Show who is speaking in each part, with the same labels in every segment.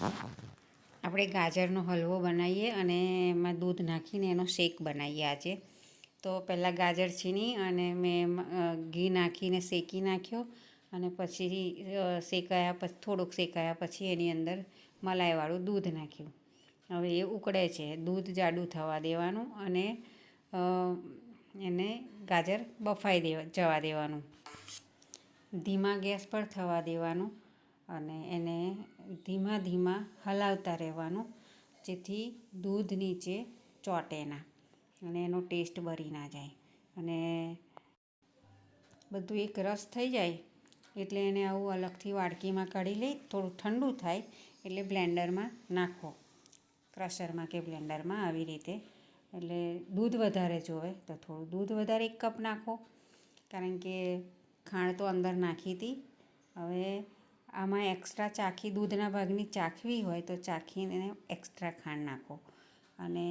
Speaker 1: આપણે ગાજરનો હલવો બનાવીએ અને એમાં દૂધ નાખીને એનો શેક બનાવીએ આજે. તો પહેલાં ગાજર છીણી અને મેં ઘી નાખીને શેકી નાખ્યો અને પછી થોડુંક શેકાયા પછી એની અંદર મલાઈવાળું દૂધ નાખ્યું. હવે એ ઉકળે છે, દૂધ જાડું થવા દેવાનું અને એને ગાજર બફાઈ જવા દેવાનું. ધીમા ગેસ પર થવા દેવાનું અને એને ધીમા હલાવતા રહેવાનું, જેથી દૂધ નીચે ચોંટે ના અને એનો ટેસ્ટ બળી ના જાય. અને બધું એક રસ થઈ જાય એટલે એને આવું અલગથી વાડકીમાં કાઢી લઈ, થોડું ઠંડુ થાય એટલે બ્લેન્ડરમાં નાખો, ક્રશરમાં કે બ્લેન્ડરમાં આવી રીતે. એટલે દૂધ વધારે જોવે તો થોડું દૂધ વધારે 1 કપ નાખો, કારણ કે ખાંડ તો અંદર નાખી હતી. હવે આમાં એક્સ્ટ્રા દૂધના ભાગની ચાખવી હોય તો ચાખીને એક્સ્ટ્રા ખાંડ નાખો. અને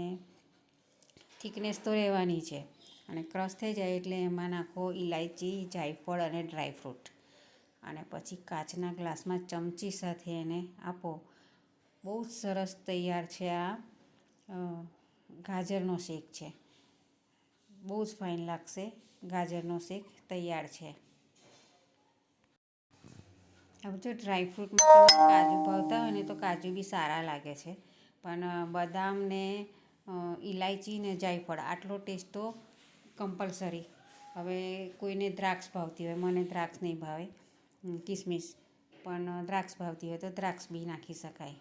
Speaker 1: થિકનેસ તો રહેવાની છે. અને ક્રશ થઈ જાય એટલે એમાં નાખો ઇલાયચી, જાયફળ અને ડ્રાયફ્રૂટ અને પછી કાચના ગ્લાસમાં ચમચી સાથે એને આપો. બહુ જ સરસ તૈયાર છે. આ ગાજરનો શેક છે, બહુ જ ફાઇન લાગશે. ગાજરનો શેક તૈયાર છે. હવે જો ડ્રાયફ્રૂટમાં તમને કાજુ ભાવતા હોય ને તો કાજુ બી સારા લાગે છે, પણ બદામ ને ઇલાયચી ને જાયફળ આટલો ટેસ્ટ તો કમ્પલસરી. હવે કોઈને દ્રાક્ષ ભાવતી હોય, મને દ્રાક્ષ નહીં ભાવે, કિસમિસ, પણ દ્રાક્ષ ભાવતી હોય તો દ્રાક્ષ બી નાખી શકાય.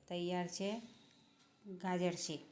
Speaker 1: તૈયાર છે ગાજર શેક.